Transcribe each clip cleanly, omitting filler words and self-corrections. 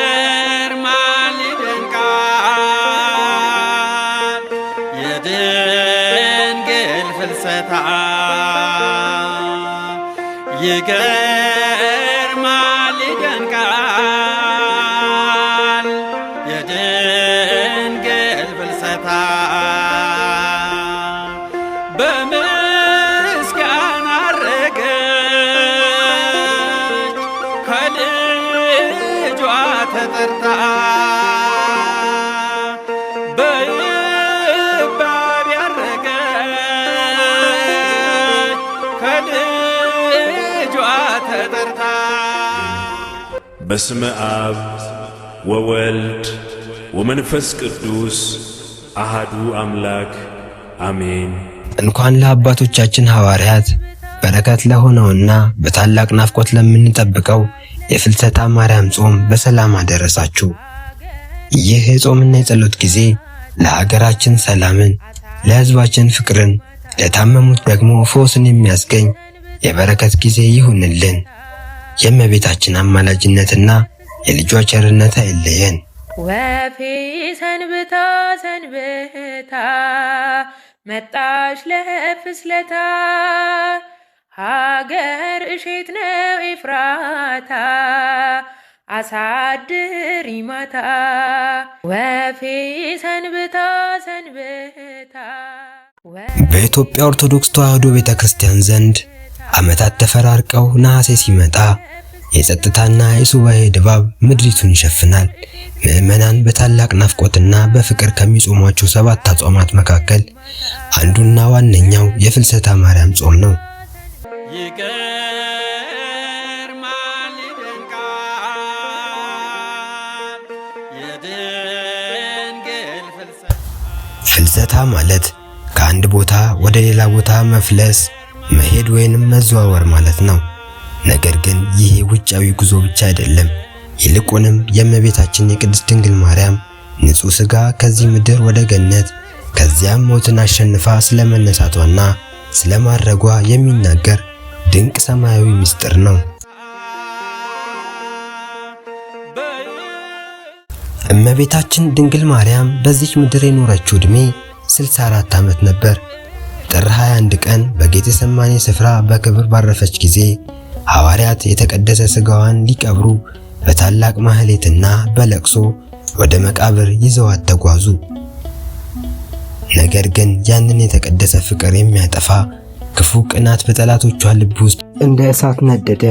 ይገርማል ይደንቃል የድንግል ፍልሰታ ይገርማል ይደንቃል የድንግል ፍልሰታ በምስጋና አረገች ከልጇ ተጠርታ በይባብ ያረገች ከልጇ ተጠርታ በስመ አብ ወወልድ ወመንፈስ ቅዱስ አሃዱ አምላክ አሜን። እንኳን ለአባቶቻችን ሐዋርያት በረከት ለሆነውና በታላቅ ናፍቆት ለምንጠብቀው የፍልሰታ ማርያም ጾም በሰላም አደረሳችሁ። ይህ የጾምና የጸሎት ጊዜ ለሀገራችን ሰላምን፣ ለሕዝባችን ፍቅርን፣ ለታመሙት ደግሞ ፈውስን የሚያስገኝ የበረከት ጊዜ ይሁንልን። የእመቤታችን አማላጅነትና የልጇ ቸርነት አይለየን። ወፌ ሰንብታ ሰንብታ መጣሽ ለፍስለታ ሀገር እሼት ነው ኤፍራታ አሳድሪ ማታ ወፌ ሰንብታ ሰንብታ። በኢትዮጵያ ኦርቶዶክስ ተዋሕዶ ቤተክርስቲያን ዘንድ ዓመታት ተፈራርቀው ነሐሴ ሲመጣ የጸጥታና የሱባኤ ድባብ ምድሪቱን ይሸፍናል። ምዕመናን በታላቅ ናፍቆትና በፍቅር ከሚጾሟቸው 7 አጽዋማት መካከል አንዱና ዋነኛው የፍልሰታ ማርያም ጾም ነው። ይገርማል ይደንቃል የድንግል ፍልሰታ። ፍልሰታ ማለት ከአንድ ቦታ ወደ ሌላ ቦታ መፍለስ፣ መሄድ ወይንም መዘዋወር ማለት ነው። ነገር ግን ይህ ውጫዊ ጉዞ ብቻ አይደለም። ይልቁንም የእመቤታችን የቅድስት ድንግል ማርያም ንጹሕ ሥጋ ከዚህ ምድር ወደ ገነት ከዚያም ሞትን አሸንፋ ስለመነሳቷና ስለማረጓ የሚናገር ድንቅ ሰማያዊ ምስጢር ነው። እመቤታችን ድንግል ማርያም በዚህ ምድር የኖረችው ዕድሜ 64 ዓመት ነበር። ጥር 21 ቀን በጌቴሰማኒ ስፍራ በክብር ባረፈች ጊዜ ሐዋርያት የተቀደሰ ሥጋዋን ሊቀብሩ በታላቅ ማህሌትና በለቅሶ ወደ መቃብር ይዘዋት ተጓዙ። ነገር ግን ያንን የተቀደሰ ፍቅር የሚያጠፋ ክፉ ቅናት በጠላቶቿ ልብ ውስጥ እንደ እሳት ነደደ።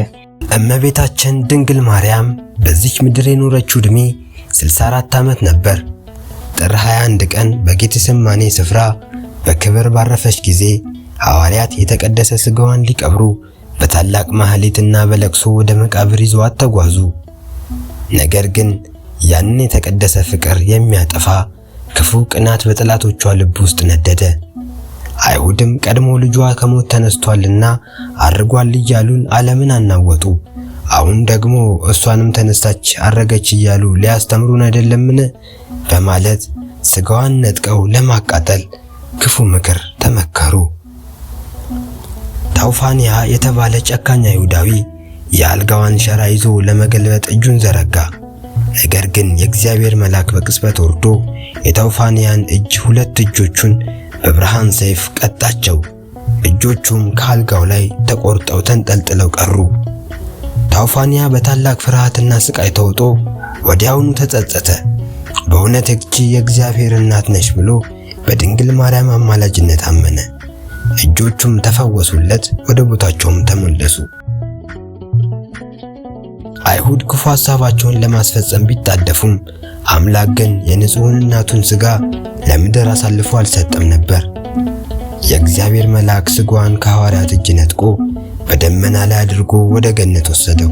እመቤታችን ድንግል ማርያም በዚች ምድር የኖረችው ዕድሜ 64 ዓመት ነበር። ጥር 21 ቀን በጌቴሰማኒ ስፍራ በክብር ባረፈች ጊዜ ሐዋርያት የተቀደሰ ሥጋዋን ሊቀብሩ በታላቅ ማህሌትና በለቅሶ ወደ መቃብር ይዘዋት ተጓዙ። ነገር ግን ያንን የተቀደሰ ፍቅር የሚያጠፋ ክፉ ቅናት በጠላቶቿ ልብ ውስጥ ነደደ። አይሁድም ቀድሞ ልጇ ከሞት ተነስቷልና አርጓል እያሉን ዓለምን አናወጡ። አሁን ደግሞ እሷንም ተነሳች አረገች እያሉ ሊያስተምሩን አይደለምን? በማለት ሥጋዋን ነጥቀው ለማቃጠል ክፉ ምክር ተመከሩ። ታውፋንያ የተባለ ጨካኝ አይሁዳዊ የአልጋዋን ሸራ ይዞ ለመገልበጥ እጁን ዘረጋ። ነገር ግን የእግዚአብሔር መልአክ በቅጽበት ወርዶ የታውፋንያን እጅ 2 እጆቹን በብርሃን ሰይፍ ቀጣቸው። እጆቹም ከአልጋው ላይ ተቆርጠው ተንጠልጥለው ቀሩ። ታውፋንያ በታላቅ ፍርሃትና ስቃይ ተውጦ ወዲያውኑ ተጸጸተ። በእውነት እቺ የእግዚአብሔር እናት ነች ብሎ በድንግል ማርያም አማላጅነት አመነ። እጆቹም ተፈወሱለት፣ ወደ ቦታቸውም ተመለሱ። አይሁድ ክፉ ሐሳባቸውን ለማስፈጸም ቢጣደፉም አምላክ ግን የንጹሕን እናቱን ሥጋ ለምድር አሳልፎ አልሰጠም ነበር። የእግዚአብሔር መልአክ ሥጋዋን ከሐዋርያት እጅ ነጥቆ በደመና ላይ አድርጎ ወደ ገነት ወሰደው።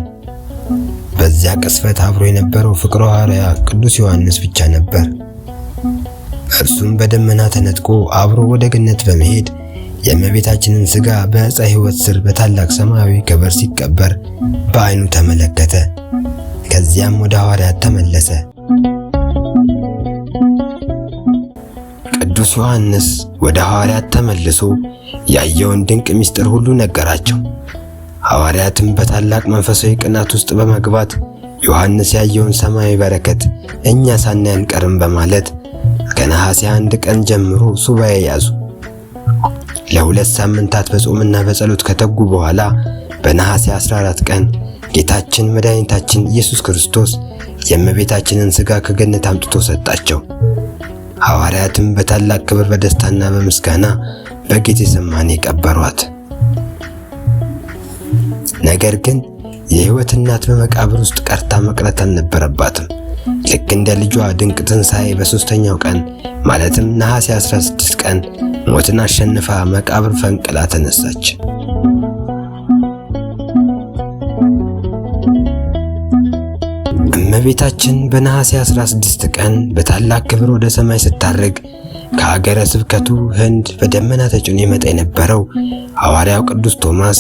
በዚያ ቅስፈት አብሮ የነበረው ፍቅረ ሐዋርያ ቅዱስ ዮሐንስ ብቻ ነበር። እርሱም በደመና ተነጥቆ አብሮ ወደ ገነት በመሄድ የእመቤታችንን ሥጋ በዕፀ ሕይወት ስር በታላቅ ሰማያዊ ክብር ሲቀበር በዓይኑ ተመለከተ። ከዚያም ወደ ሐዋርያት ተመለሰ። ቅዱስ ዮሐንስ ወደ ሐዋርያት ተመልሶ ያየውን ድንቅ ምስጢር ሁሉ ነገራቸው። ሐዋርያትም በታላቅ መንፈሳዊ ቅናት ውስጥ በመግባት ዮሐንስ ያየውን ሰማያዊ በረከት እኛ ሳናይ አንቀርም በማለት ከነሐሴ 1 ቀን ጀምሮ ሱባኤ ያዙ። ለ2 ሳምንታት በጾምና በጸሎት ከተጉ በኋላ በነሐሴ 14 ቀን ጌታችን መድኃኒታችን ኢየሱስ ክርስቶስ የእመቤታችንን ሥጋ ከገነት አምጥቶ ሰጣቸው። ሐዋርያትም በታላቅ ክብር በደስታና በምስጋና በጌቴሰማኒ ቀበሯት። ነገር ግን የሕይወት እናት በመቃብር ውስጥ ቀርታ መቅረት አልነበረባትም። ልክ እንደ ልጇ ድንቅ ትንሣኤ በሦስተኛው ቀን ማለትም ነሐሴ 16 ቀን ሞትን አሸንፋ መቃብር ፈንቅላ ተነሳች። እመቤታችን በነሐሴ 16 ቀን በታላቅ ክብር ወደ ሰማይ ስታርግ ከሀገረ ስብከቱ ህንድ በደመና ተጭኖ ይመጣ የነበረው ሐዋርያው ቅዱስ ቶማስ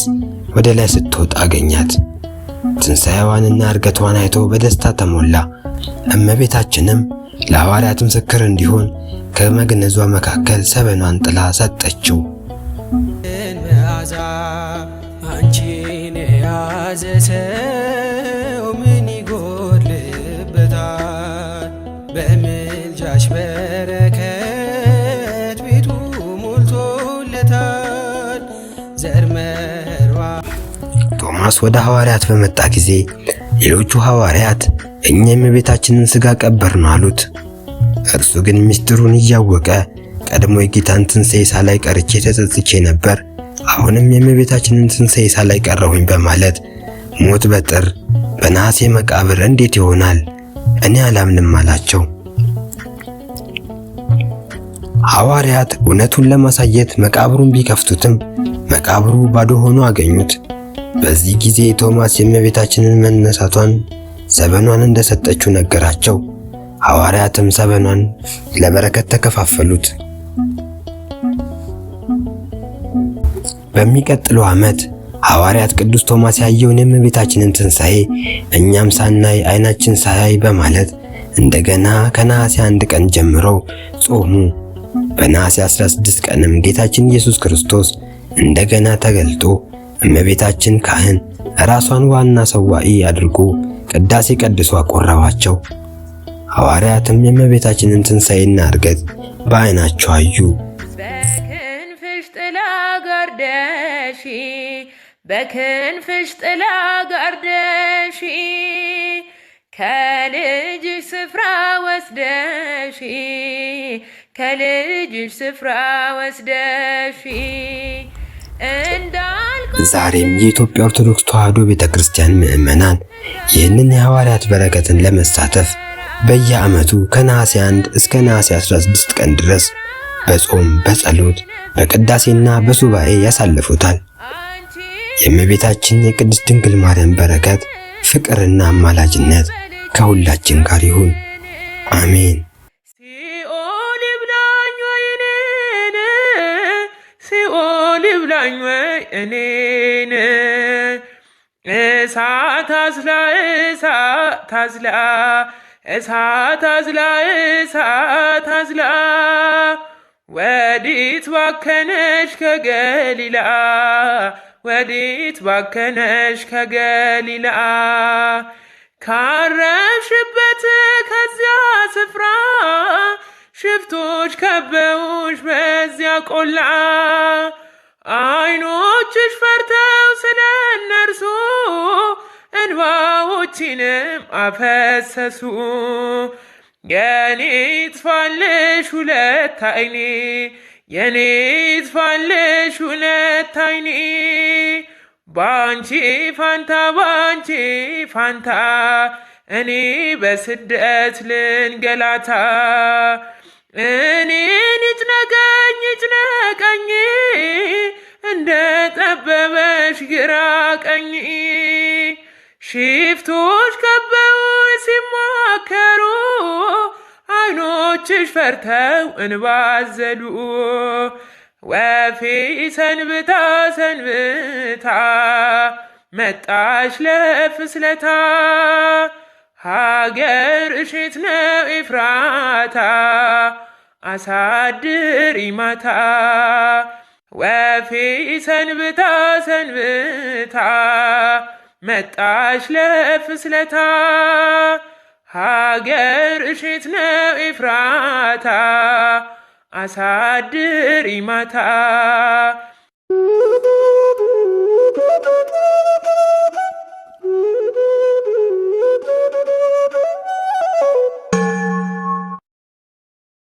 ወደ ላይ ስትወጣ አገኛት። ትንሣኤዋንና እርገቷን አይቶ በደስታ ተሞላ። እመቤታችንም ለሐዋርያት ምስክር እንዲሆን ከመግነዟ መካከል ሰበኗን ጥላ ሰጠችው። መዓዛ አንቺን የያዘ ሰው ምን ይጎድልበታል? በምልጃሽ በረከት ቤቱ ሞልቶለታል። ዘር መርዋ ቶማስ ወደ ሐዋርያት በመጣ ጊዜ ሌሎቹ ሐዋርያት እኛ የእመቤታችንን ሥጋ ቀበርን አሉት። እርሱ ግን ምስጢሩን እያወቀ ቀድሞ የጌታን ትንሣኤ ሳላይ ቀርቼ ተጸጽቼ ነበር፣ አሁንም የእመቤታችንን ትንሣኤ ሳላይ ቀረሁኝ በማለት ሞት በጥር በነሐሴ መቃብር እንዴት ይሆናል? እኔ አላምንም አላቸው። ሐዋርያት እውነቱን ለማሳየት መቃብሩን ቢከፍቱትም መቃብሩ ባዶ ሆኖ አገኙት። በዚህ ጊዜ ቶማስ የእመቤታችንን መነሳቷን ሰበኗን እንደሰጠችው ነገራቸው። ሐዋርያትም ሰበኗን ለበረከት ተከፋፈሉት። በሚቀጥለው ዓመት ሐዋርያት ቅዱስ ቶማስ ያየውን የእመቤታችንን ትንሣኤ እኛም ሳናይ ዓይናችን ሳያይ በማለት እንደገና ከነሐሴ 1 ቀን ጀምረው ጾሙ። በነሐሴ 16 ቀንም ጌታችን ኢየሱስ ክርስቶስ እንደገና ተገልጦ እመቤታችን ካህን ራሷን ዋና ሰዋኢ አድርጎ ቅዳሴ ቀድሶ አቆረባቸው። ሐዋርያትም የእመቤታችንን ትንሣኤና እርገት በዓይናቸው አዩ። በክንፍሽ ጥላ ጋርደሽ በክንፍሽ ጥላ ጋርደሽ ከልጅሽ ስፍራ ወስደሽ ከልጅሽ ስፍራ ወስደሽ ዛሬም የኢትዮጵያ ኦርቶዶክስ ተዋሕዶ ቤተክርስቲያን ምዕመናን ይህንን የሐዋርያት በረከትን ለመሳተፍ በየዓመቱ ከነሐሴ 1 እስከ ነሐሴ 16 ቀን ድረስ በጾም በጸሎት በቅዳሴና በሱባኤ ያሳልፉታል። የእመቤታችን የቅድስት ድንግል ማርያም በረከት ፍቅርና አማላጅነት ከሁላችን ጋር ይሁን፣ አሜን። ሲኦል ይብላኝ ወይ እኔን፣ ሲኦል ይብላኝ ወይ እኔን፣ እሳት አዝላ እሳት አዝላ እሳት አዝላ እሳት አዝላ ወዲት ባከነሽ ከገሊላ ወዲት ባከነሽ ከገሊላ ካረፍሽበት ከዚያ ስፍራ ሽፍቶች ከበውሽ በዚያ ቆላ ዓይኖችሽ ፈርተው ስለ እነርሱ እንባዎችንም አፈሰሱ። የኔ ይጥፋልሽ ሁለት ዓይኔ የኔ ይጥፋልሽ ሁለት ዓይኔ ባንቺ ፋንታ ባንቺ ፋንታ እኔ በስደት ልንገላታ። እኔን ይጭነቀኝ ይጭነቀኝ እንደ ጠበበሽ ግራ ቀኝ ሽፍቶች ከበው ሲማከሩ ዓይኖችሽ ፈርተው እንባዘሉ። ወፌ ሰንብታ ሰንብታ መጣሽ ለፍስለታ ሀገር እሸት ነው ኤፍራታ አሳድሪ ማታ። ወፌ ሰንብታ ሰንብታ መጣሽ ለፍስለታ ሀገር እሸት ነው ኤፍራታ አሳድሪ ማታ